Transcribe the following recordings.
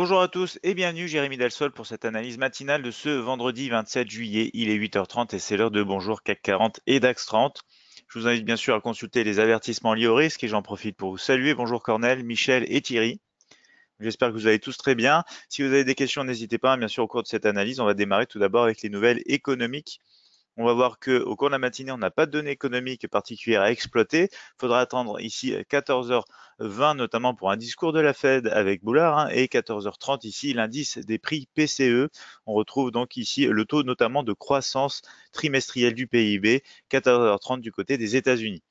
Bonjour à tous et bienvenue, Jérémy Delsol pour cette analyse matinale de ce vendredi 27 juillet. Il est 8h30 et c'est l'heure de Bonjour CAC 40 et DAX 30. Je vous invite bien sûr à consulter les avertissements liés au risque et j'en profite pour vous saluer. Bonjour Cornel, Michel et Thierry. J'espère que vous allez tous très bien. Si vous avez des questions, n'hésitez pas. Bien sûr, au cours de cette analyse, on va démarrer tout d'abord avec les nouvelles économiques. On va voir qu'au cours de la matinée, on n'a pas de données économiques particulières à exploiter. Il faudra attendre ici 14h20, notamment pour un discours de la Fed avec Boulard, et 14h30 ici l'indice des prix PCE. On retrouve donc ici le taux notamment de croissance trimestrielle du PIB, 14h30 du côté des États-Unis.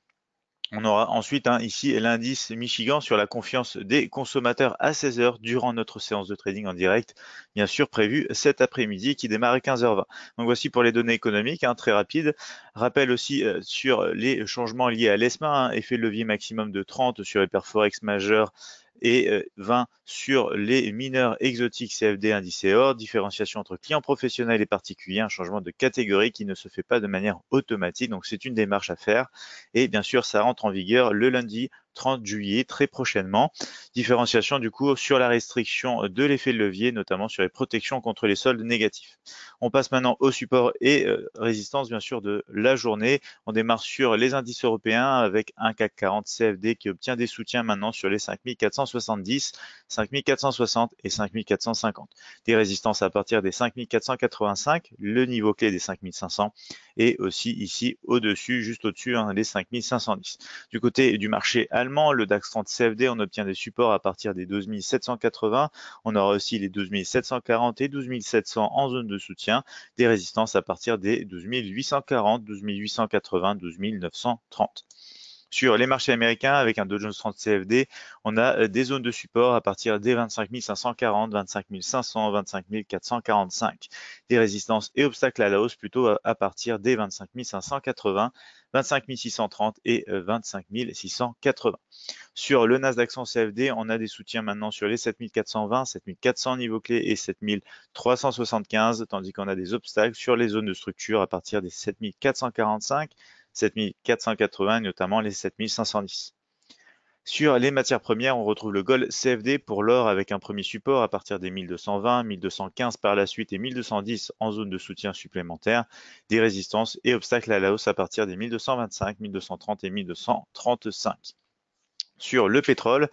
On aura ensuite ici l'indice Michigan sur la confiance des consommateurs à 16h durant notre séance de trading en direct, bien sûr prévue cet après-midi qui démarre à 15h20. Donc voici pour les données économiques, très rapide. Rappel aussi sur les changements liés à l'ESMA, effet de levier maximum de 30 sur les paires Forex majeures et 20 sur les mineurs exotiques CFD indicés or, différenciation entre clients professionnels et particuliers, un changement de catégorie qui ne se fait pas de manière automatique, donc c'est une démarche à faire. Et bien sûr, ça rentre en vigueur le lundi 30 juillet, très prochainement. Différenciation du coup sur la restriction de l'effet de levier, notamment sur les protections contre les soldes négatifs. On passe maintenant au support et résistance bien sûr de la journée. On démarre sur les indices européens avec un CAC 40 CFD qui obtient des soutiens maintenant sur les 5470, 5460 et 5450. Des résistances à partir des 5485, le niveau clé des 5500 et aussi ici au-dessus, juste au-dessus, les 5510. Du côté du marché allemand, le DAX 30 CFD, on obtient des supports à partir des 12 780. On aura aussi les 12 740 et 12 700 en zone de soutien, des résistances à partir des 12 840, 12 880, 12 930. Sur les marchés américains, avec un Dow Jones 30 CFD, on a des zones de support à partir des 25 540, 25 500, 25 445. Des résistances et obstacles à la hausse plutôt à partir des 25 580, 25 630 et 25 680. Sur le Nasdaq 100 CFD, on a des soutiens maintenant sur les 7420, 7400 niveau clé et 7375, tandis qu'on a des obstacles sur les zones de structure à partir des 7445, 7480 et notamment les 7510. Sur les matières premières, on retrouve le gold CFD pour l'or avec un premier support à partir des 1220, 1215 par la suite et 1210 en zone de soutien supplémentaire, des résistances et obstacles à la hausse à partir des 1225, 1230 et 1235. Sur le pétrole,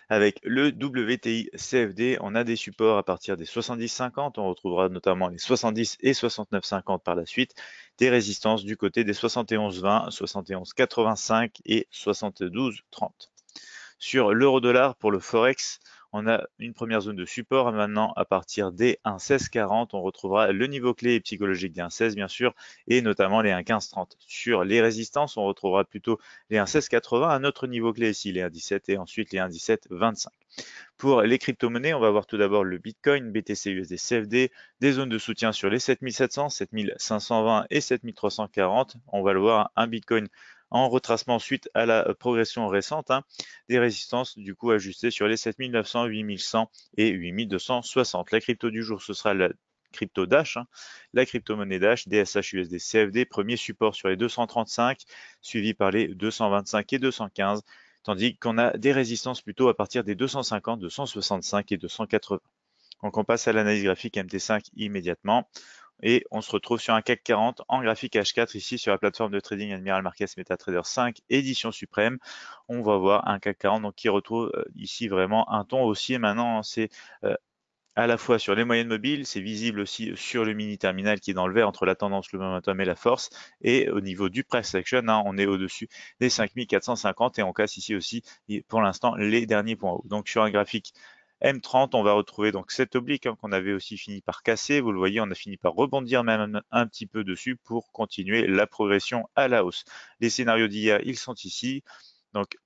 avec le WTI CFD, on a des supports à partir des 70,50. On retrouvera notamment les 70 et 69,50 par la suite. Des résistances du côté des 71,20, 71,85 et 72,30. Sur l'euro-dollar pour le Forex, on a une première zone de support maintenant à partir des 1,1640. On retrouvera le niveau clé et psychologique des 1,16 bien sûr, et notamment les 1,1530. Sur les résistances, on retrouvera plutôt les 1,1680, un autre niveau clé ici, les 1,17 et ensuite les 1,1725. Pour les crypto-monnaies, on va voir tout d'abord le Bitcoin, BTC, USD, CFD, des zones de soutien sur les 7700, 7520 et 7340. On va le voir, un Bitcoin en retracement suite à la progression récente, des résistances du coup ajustées sur les 7900, 8100 et 8260. La crypto du jour, ce sera la crypto Dash, la crypto-monnaie Dash, DSH, USD, CFD, premier support sur les 235, suivi par les 225 et 215, tandis qu'on a des résistances plutôt à partir des 250, 265 et 280. Donc on passe à l'analyse graphique MT5 immédiatement. Et on se retrouve sur un CAC 40 en graphique H4 ici sur la plateforme de trading Admiral Markets MetaTrader 5 édition suprême. On va voir un CAC 40 donc qui retrouve ici vraiment un ton haussier maintenant. C'est à la fois sur les moyennes mobiles, c'est visible aussi sur le mini terminal qui est dans le vert entre la tendance, le momentum et la force. Et au niveau du price action, on est au-dessus des 5450 et on casse ici aussi pour l'instant les derniers points hauts. Donc sur un graphique M30, on va retrouver donc cet oblique qu'on avait aussi fini par casser. Vous le voyez, on a fini par rebondir même un petit peu dessus pour continuer la progression à la hausse. Les scénarios d'hier, ils sont ici. Donc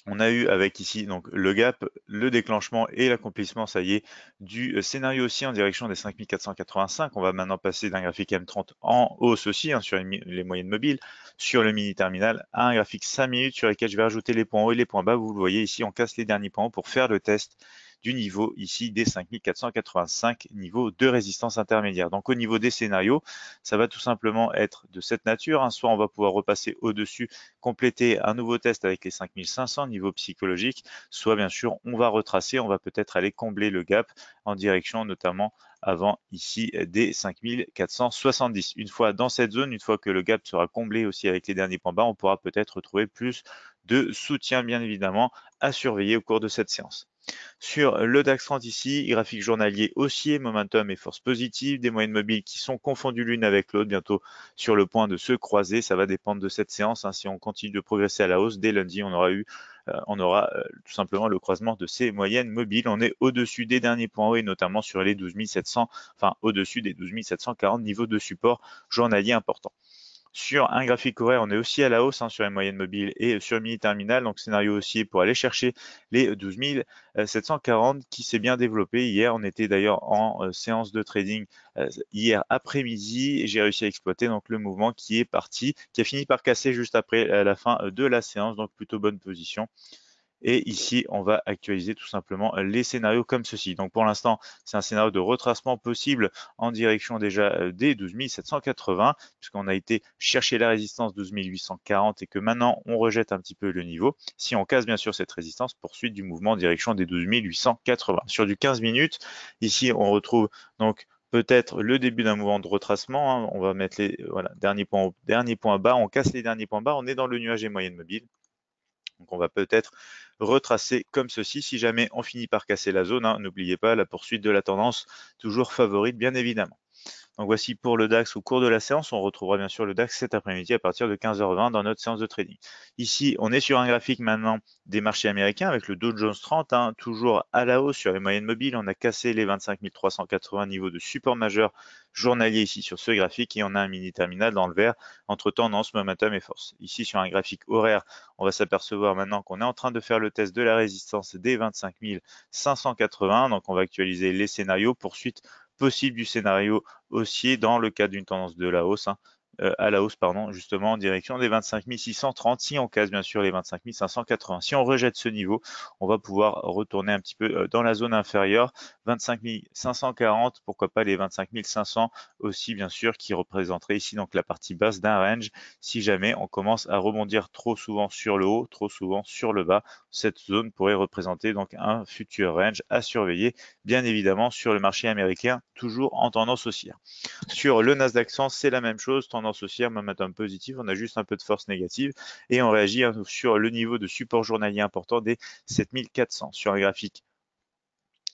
on a eu avec ici donc le gap, le déclenchement et l'accomplissement, ça y est, du scénario aussi en direction des 5485. On va maintenant passer d'un graphique M30 en hausse aussi sur les moyennes mobiles, sur le mini terminal, à un graphique 5 minutes sur lequel je vais rajouter les points hauts et les points bas. Vous le voyez ici, on casse les derniers points hauts pour faire le test du niveau ici des 5485 niveaux de résistance intermédiaire. Donc au niveau des scénarios, ça va tout simplement être de cette nature, hein. Soit on va pouvoir repasser au-dessus, compléter un nouveau test avec les 5500 niveaux psychologiques, soit bien sûr on va retracer, on va peut-être aller combler le gap en direction notamment avant ici des 5470. Une fois dans cette zone, une fois que le gap sera comblé aussi avec les derniers points bas, on pourra peut-être retrouver plus de soutien bien évidemment à surveiller au cours de cette séance. Sur le DAX 30 ici, graphique journalier haussier, momentum et force positive, des moyennes mobiles qui sont confondues l'une avec l'autre, bientôt sur le point de se croiser. Ça va dépendre de cette séance, hein. Si on continue de progresser à la hausse, dès lundi, on aura tout simplement le croisement de ces moyennes mobiles. On est au-dessus des derniers points hauts et notamment sur les 12 700, enfin au-dessus des 12 740 niveaux de support journalier importants. Sur un graphique horaire, on est aussi à la hausse, hein, sur les moyennes mobiles et sur le mini terminal. Donc scénario haussier pour aller chercher les 12 740 qui s'est bien développé hier. On était d'ailleurs en séance de trading hier après-midi et j'ai réussi à exploiter donc le mouvement qui est parti, qui a fini par casser juste après la fin de la séance. Donc plutôt bonne position. Et ici, on va actualiser tout simplement les scénarios comme ceci. Donc pour l'instant, c'est un scénario de retracement possible en direction déjà des 12 780, puisqu'on a été chercher la résistance 12 840 et que maintenant on rejette un petit peu le niveau. Si on casse bien sûr cette résistance, poursuite du mouvement en direction des 12 880. Sur du 15 minutes, ici on retrouve donc peut-être le début d'un mouvement de retracement, hein. On va mettre les derniers points haut, derniers points bas, on casse les derniers points bas, on est dans le nuage et moyenne mobile. Donc on va peut-être retracer comme ceci si jamais on finit par casser la zone, hein. N'oubliez pas la poursuite de la tendance, toujours favorite bien évidemment. Donc voici pour le DAX au cours de la séance. On retrouvera bien sûr le DAX cet après-midi à partir de 15h20 dans notre séance de trading. Ici, on est sur un graphique maintenant des marchés américains avec le Dow Jones 30, hein, toujours à la hausse sur les moyennes mobiles. On a cassé les 25 380 niveaux de support majeur journalier ici sur ce graphique et on a un mini terminal dans le vert entre tendance, momentum et force. Ici sur un graphique horaire, on va s'apercevoir maintenant qu'on est en train de faire le test de la résistance des 25 580. Donc on va actualiser les scénarios. Poursuite possible du scénario haussier dans le cadre d'une tendance de la hausse, hein, à la hausse, pardon, justement en direction des 25 630. Si on casse bien sûr les 25 580, si on rejette ce niveau, on va pouvoir retourner un petit peu dans la zone inférieure, 25 540, pourquoi pas les 25 500 aussi bien sûr, qui représenteraient ici donc la partie basse d'un range. Si jamais on commence à rebondir trop souvent sur le haut, trop souvent sur le bas, cette zone pourrait représenter donc un futur range à surveiller, bien évidemment sur le marché américain, toujours en tendance haussière. Sur le Nasdaq 100, c'est la même chose, tendance haussière, momentum positif, on a juste un peu de force négative et on réagit sur le niveau de support journalier important des 7400. Sur un graphique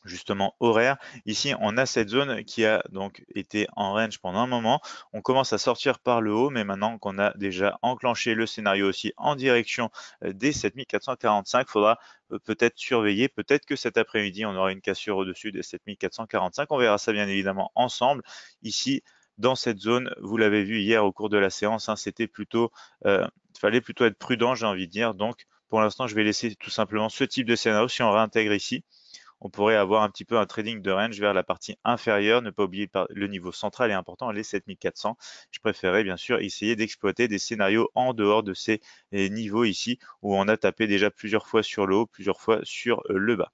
justement horaire, ici on a cette zone qui a donc été en range pendant un moment. On commence à sortir par le haut, mais maintenant qu'on a déjà enclenché le scénario aussi en direction des 7445, il faudra peut-être surveiller, peut-être que cet après-midi on aura une cassure au-dessus des 7445. On verra ça bien évidemment ensemble. Ici dans cette zone, vous l'avez vu hier au cours de la séance, hein, c'était plutôt, fallait plutôt être prudent, j'ai envie de dire. Donc pour l'instant, je vais laisser tout simplement ce type de scénario. Si on réintègre ici, on pourrait avoir un petit peu un trading de range vers la partie inférieure. Ne pas oublier le niveau central est important, les 7400. Je préférerais bien sûr essayer d'exploiter des scénarios en dehors de ces niveaux ici où on a tapé déjà plusieurs fois sur le haut, plusieurs fois sur le bas.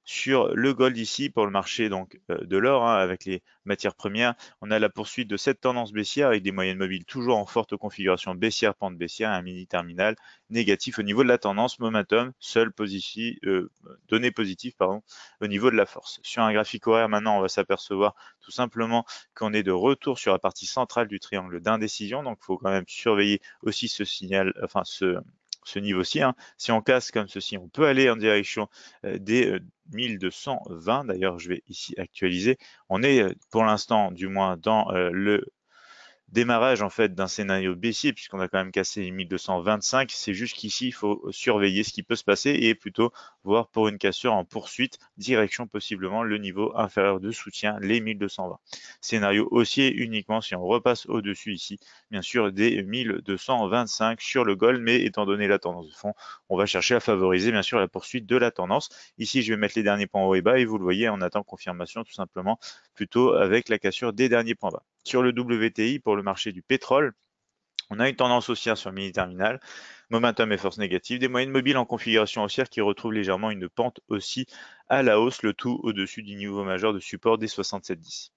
Sur le gold ici, pour le marché donc de l'or, hein, avec les matières premières, on a la poursuite de cette tendance baissière avec des moyennes mobiles toujours en forte configuration baissière, pente baissière, un mini terminal négatif au niveau de la tendance, momentum, seul positif, données positives pardon, au niveau de la force. Sur un graphique horaire, maintenant, on va s'apercevoir tout simplement qu'on est de retour sur la partie centrale du triangle d'indécision, donc il faut quand même surveiller aussi ce signal, enfin ce niveau-ci, hein. Si on casse comme ceci, on peut aller en direction des 1220. D'ailleurs, je vais ici actualiser. On est pour l'instant, du moins, dans le démarrage en fait d'un scénario baissier puisqu'on a quand même cassé les 1225. C'est juste qu'ici, il faut surveiller ce qui peut se passer et plutôt voir pour une cassure en poursuite, direction possiblement le niveau inférieur de soutien, les 1220. Scénario haussier uniquement si on repasse au-dessus ici, bien sûr, des 1225 sur le gold, mais étant donné la tendance de fond, on va chercher à favoriser bien sûr la poursuite de la tendance. Ici, je vais mettre les derniers points haut et bas et vous le voyez, on attend confirmation tout simplement plutôt avec la cassure des derniers points bas. Sur le WTI, pour le marché du pétrole, On a une tendance haussière sur le mini terminal, momentum et force négative, des moyennes mobiles en configuration haussière qui retrouvent légèrement une pente aussi à la hausse, le tout au-dessus du niveau majeur de support des 67,10.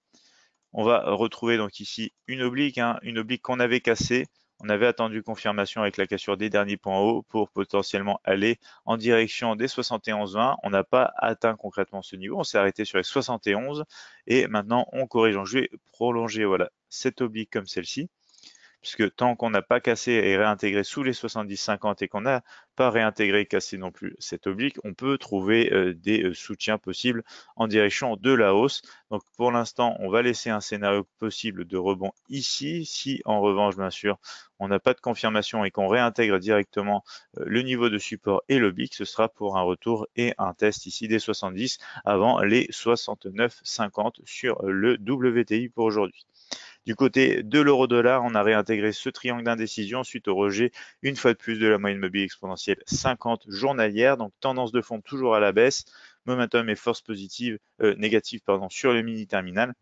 On va retrouver donc ici une oblique qu'on avait cassée. On avait attendu confirmation avec la cassure des derniers points hauts pour potentiellement aller en direction des 71,20. On n'a pas atteint concrètement ce niveau. On s'est arrêté sur les 71 et maintenant on corrige. Donc, je vais prolonger voilà, cette oblique comme celle-ci, puisque tant qu'on n'a pas cassé et réintégré sous les 70,50 et qu'on n'a pas réintégré et cassé non plus cette oblique, on peut trouver des soutiens possibles en direction de la hausse. Donc pour l'instant, on va laisser un scénario possible de rebond ici. Si en revanche, bien sûr, on n'a pas de confirmation et qu'on réintègre directement le niveau de support et l'oblique, ce sera pour un retour et un test ici des 70 avant les 69,50 sur le WTI pour aujourd'hui. Du côté de l'euro-dollar, on a réintégré ce triangle d'indécision suite au rejet, une fois de plus, de la moyenne mobile exponentielle 50 journalière. Donc tendance de fond toujours à la baisse, momentum et force négative sur le mini terminal.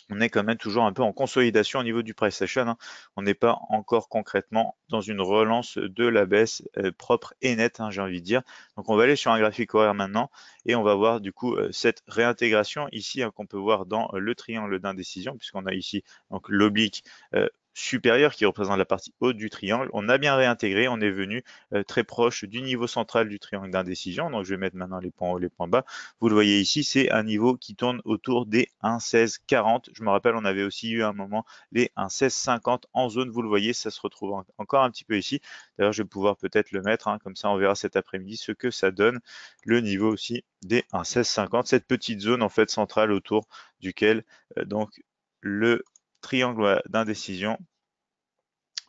On est quand même toujours un peu en consolidation au niveau du price action, hein. On n'est pas encore concrètement dans une relance de la baisse propre et nette, hein, j'ai envie de dire. Donc on va aller sur un graphique horaire maintenant et on va voir du coup cette réintégration ici, hein, qu'on peut voir dans le triangle d'indécision, puisqu'on a ici donc l'oblique supérieur qui représente la partie haute du triangle. On a bien réintégré, on est venu très proche du niveau central du triangle d'indécision. Donc je vais mettre maintenant les points hauts, les points bas. Vous le voyez ici, c'est un niveau qui tourne autour des 1,1640. Je me rappelle, on avait aussi eu un moment les 1,1650 en zone. Vous le voyez, ça se retrouve encore un petit peu ici. D'ailleurs, je vais pouvoir peut-être le mettre, hein, comme ça on verra cet après-midi ce que ça donne, le niveau aussi des 1,1650, cette petite zone en fait centrale autour duquel donc le triangle d'indécision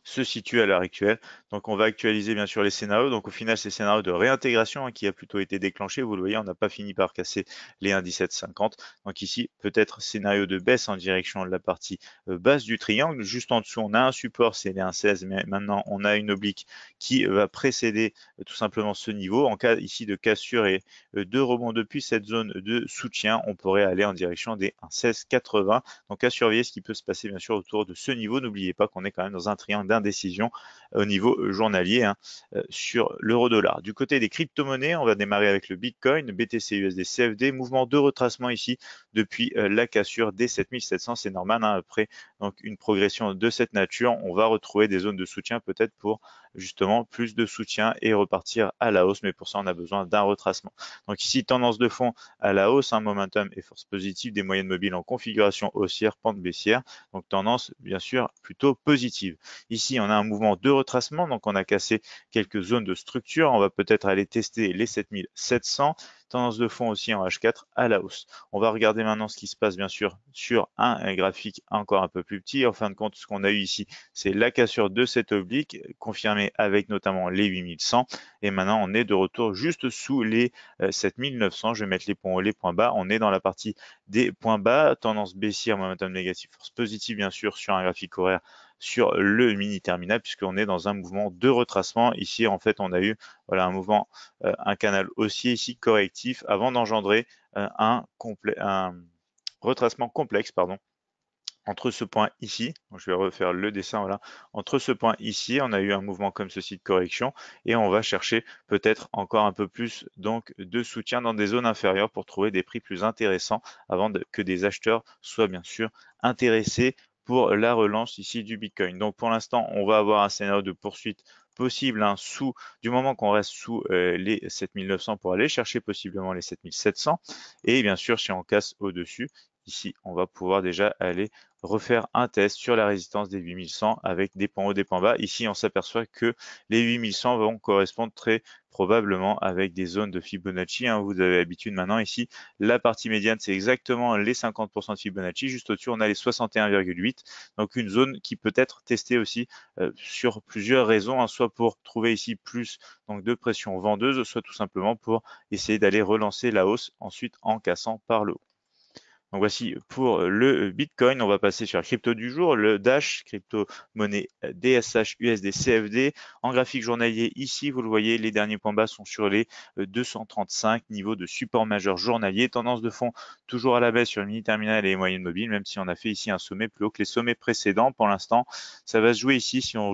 se situe à l'heure actuelle. Donc on va actualiser bien sûr les scénarios. Donc au final, c'est le scénario de réintégration, hein, qui a plutôt été déclenché. Vous le voyez, on n'a pas fini par casser les 1,1750. Donc ici, peut-être scénario de baisse en direction de la partie basse du triangle. Juste en dessous, on a un support, c'est les 1,16, mais maintenant on a une oblique qui va précéder tout simplement ce niveau. En cas ici de cassure et de rebond depuis cette zone de soutien, on pourrait aller en direction des 1,1680. Donc à surveiller ce qui peut se passer bien sûr autour de ce niveau. N'oubliez pas qu'on est quand même dans un triangle d'indécision au niveau journalier, hein, sur l'euro-dollar. Du côté des crypto-monnaies, on va démarrer avec le Bitcoin, BTC, USD, CFD, mouvement de retracement ici depuis la cassure des 7700, c'est normal, hein, après donc une progression de cette nature, on va retrouver des zones de soutien peut-être pour justement plus de soutien et repartir à la hausse, mais pour ça on a besoin d'un retracement. Donc ici, tendance de fond à la hausse, un momentum et force positive, des moyennes mobiles en configuration haussière, pente baissière, donc tendance bien sûr plutôt positive. Ici, on a un mouvement de retracement, donc on a cassé quelques zones de structure. On va peut-être aller tester les 7700. Tendance de fond aussi en H4 à la hausse. On va regarder maintenant ce qui se passe bien sûr sur un graphique encore un peu plus petit. En fin de compte, ce qu'on a eu ici, c'est la cassure de cette oblique, confirmée avec notamment les 8100. Et maintenant, on est de retour juste sous les 7900. Je vais mettre les points hauts, les points bas. On est dans la partie des points bas, tendance baissière, momentum négatif, force positive bien sûr sur un graphique horaire sur le mini terminal, puisqu'on est dans un mouvement de retracement. Ici, en fait, on a eu voilà, un mouvement, un canal haussier ici correctif avant d'engendrer un retracement complexe, pardon, entre ce point ici, donc je vais refaire le dessin, voilà, entre ce point ici, on a eu un mouvement comme ceci de correction et on va chercher peut-être encore un peu plus donc de soutien dans des zones inférieures pour trouver des prix plus intéressants avant que des acheteurs soient bien sûr intéressés pour la relance ici du Bitcoin. Donc pour l'instant, on va avoir un scénario de poursuite possible, hein, du moment qu'on reste sous les 7900 pour aller chercher possiblement les 7700. Et bien sûr, si on casse au-dessus, ici, on va pouvoir déjà aller refaire un test sur la résistance des 8100 avec des points hauts, des points bas. Ici, on s'aperçoit que les 8100 vont correspondre très probablement avec des zones de Fibonacci, hein. Vous avez l'habitude maintenant ici, la partie médiane, c'est exactement les 50% de Fibonacci. Juste au-dessus, on a les 61,8. Donc une zone qui peut être testée aussi sur plusieurs raisons, hein, soit pour trouver ici plus donc, de pression vendeuse, soit tout simplement pour essayer d'aller relancer la hausse ensuite en cassant par le haut. Donc voici pour le Bitcoin, on va passer sur la crypto du jour, le Dash, crypto-monnaie DSH USD CFD. En graphique journalier, ici, vous le voyez, les derniers points bas sont sur les 235 niveaux de support majeur journalier. Tendance de fond toujours à la baisse sur le mini terminal et les moyennes mobiles, même si on a fait ici un sommet plus haut que les sommets précédents. Pour l'instant, ça va se jouer ici si on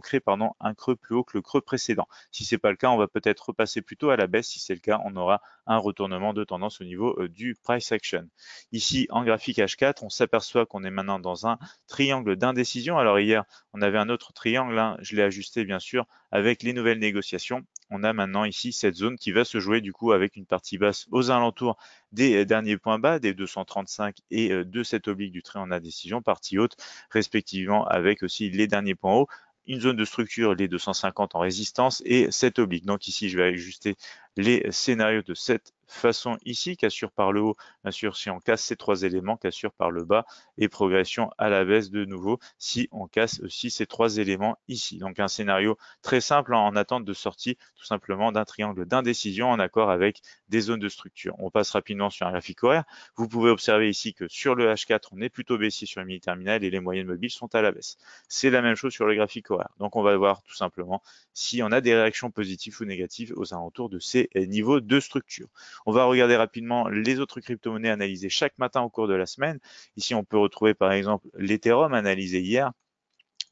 crée un creux plus haut que le creux précédent. Si c'est pas le cas, on va peut-être repasser plutôt à la baisse. Si c'est le cas, on aura un retournement de tendance au niveau du price action. Ici, en graphique H4, on s'aperçoit qu'on est maintenant dans un triangle d'indécision. Alors hier, on avait un autre triangle, hein, je l'ai ajusté bien sûr avec les nouvelles négociations. On a maintenant ici cette zone qui va se jouer du coup avec une partie basse aux alentours des derniers points bas, des 235 et de cette oblique du trait en indécision, partie haute respectivement avec aussi les derniers points hauts, une zone de structure, les 250 en résistance et cette oblique. Donc ici, je vais ajuster les scénarios de cette façon ici, cassure par le haut, bien sûr, si on casse ces trois éléments, cassure par le bas et progression à la baisse de nouveau si on casse aussi ces trois éléments ici. Donc un scénario très simple en attente de sortie tout simplement d'un triangle d'indécision en accord avec des zones de structure. On passe rapidement sur un graphique horaire. Vous pouvez observer ici que sur le H4, on est plutôt baissier sur le mini terminal et les moyennes mobiles sont à la baisse. C'est la même chose sur le graphique horaire. Donc on va voir tout simplement si on a des réactions positives ou négatives aux alentours de ces niveaux de structure. On va regarder rapidement les autres crypto-monnaies analysées chaque matin au cours de la semaine. Ici, on peut retrouver par exemple l'Ethereum analysé hier.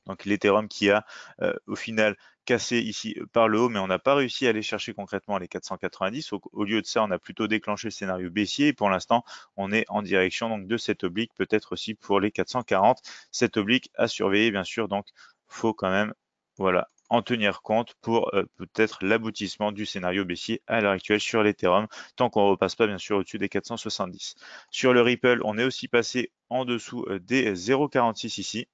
Donc l'Ethereum qui a au final cassé ici par le haut, mais on n'a pas réussi à aller chercher concrètement les 490. Au lieu de ça, on a plutôt déclenché le scénario baissier et pour l'instant, on est en direction donc de cette oblique, peut-être aussi pour les 440. Cette oblique à surveiller, bien sûr, donc faut quand même voilà, en tenir compte pour peut-être l'aboutissement du scénario baissier à l'heure actuelle sur l'Ethereum, tant qu'on ne repasse pas bien sûr au-dessus des 470. Sur le Ripple, on est aussi passé en dessous des 0,46 ici.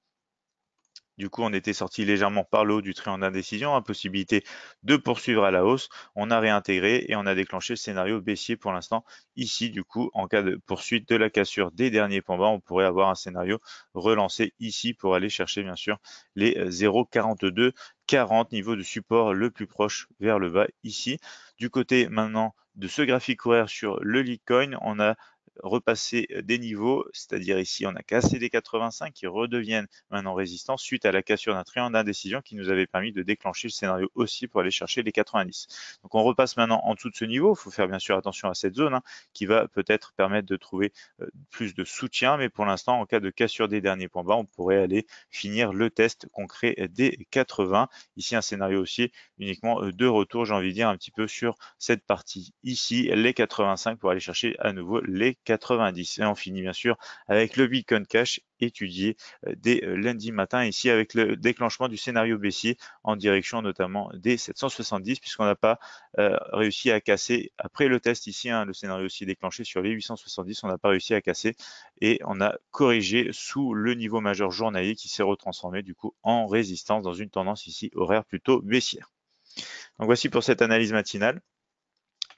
Du coup, on était sorti légèrement par le haut du triangle d'indécision, impossibilité de poursuivre à la hausse. On a réintégré et on a déclenché le scénario baissier pour l'instant. Ici, du coup, en cas de poursuite de la cassure des derniers points bas, on pourrait avoir un scénario relancé ici pour aller chercher bien sûr les 0,4240 niveau de support le plus proche vers le bas ici. Du côté maintenant de ce graphique horaire sur le Litecoin, on a repasser des niveaux, c'est-à-dire ici on a cassé les 85 qui redeviennent maintenant résistants suite à la cassure d'un triangle d'indécision qui nous avait permis de déclencher le scénario aussi pour aller chercher les 90. Donc on repasse maintenant en dessous de ce niveau, il faut faire bien sûr attention à cette zone qui va peut-être permettre de trouver plus de soutien, mais pour l'instant en cas de cassure des derniers points bas, on pourrait aller finir le test concret des 80. Ici un scénario aussi uniquement de retour, j'ai envie de dire un petit peu sur cette partie ici, les 85 pour aller chercher à nouveau les 90. Et on finit bien sûr avec le Bitcoin Cash étudié dès lundi matin ici avec le déclenchement du scénario baissier en direction notamment des 770 puisqu'on n'a pas réussi à casser après le test ici, le scénario aussi déclenché sur les 870, on n'a pas réussi à casser et on a corrigé sous le niveau majeur journalier qui s'est retransformé du coup en résistance dans une tendance ici horaire plutôt baissière. Donc voici pour cette analyse matinale.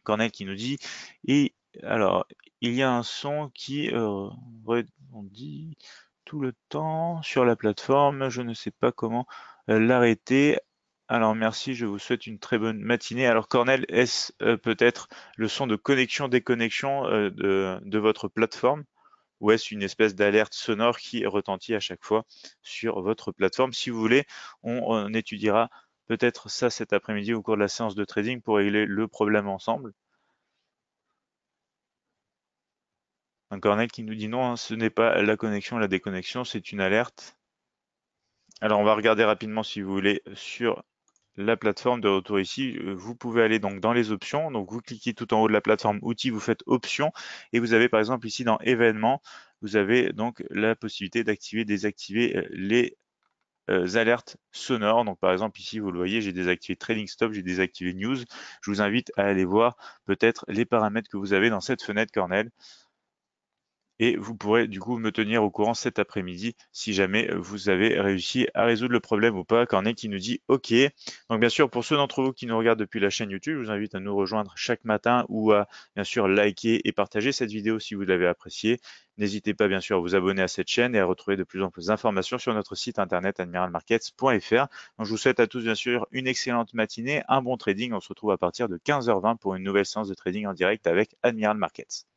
Cornel qui nous dit, et alors, il y a un son qui rebondit tout le temps sur la plateforme, je ne sais pas comment l'arrêter. Alors merci, je vous souhaite une très bonne matinée. Alors Cornel, est-ce peut-être le son de connexion-déconnexion de votre plateforme ou est-ce une espèce d'alerte sonore qui retentit à chaque fois sur votre plateforme? Si vous voulez, on étudiera peut-être ça cet après-midi au cours de la séance de trading pour régler le problème ensemble. Un Cornel qui nous dit non, ce n'est pas la connexion, la déconnexion, c'est une alerte. Alors on va regarder rapidement si vous voulez sur la plateforme de retour ici. Vous pouvez aller donc dans les options. Donc vous cliquez tout en haut de la plateforme outils, vous faites options et vous avez par exemple ici dans événements, vous avez donc la possibilité d'activer, désactiver les alertes sonores. Donc par exemple ici vous le voyez, j'ai désactivé Trading Stop, j'ai désactivé News. Je vous invite à aller voir peut-être les paramètres que vous avez dans cette fenêtre Cornel. Et vous pourrez du coup me tenir au courant cet après-midi si jamais vous avez réussi à résoudre le problème ou pas. Cornet qui nous dit OK. Donc bien sûr, pour ceux d'entre vous qui nous regardent depuis la chaîne YouTube, je vous invite à nous rejoindre chaque matin ou à bien sûr liker et partager cette vidéo si vous l'avez appréciée. N'hésitez pas bien sûr à vous abonner à cette chaîne et à retrouver de plus en plus d'informations sur notre site internet admiralmarkets.fr. Donc je vous souhaite à tous bien sûr une excellente matinée, un bon trading. On se retrouve à partir de 15h20 pour une nouvelle séance de trading en direct avec Admiral Markets.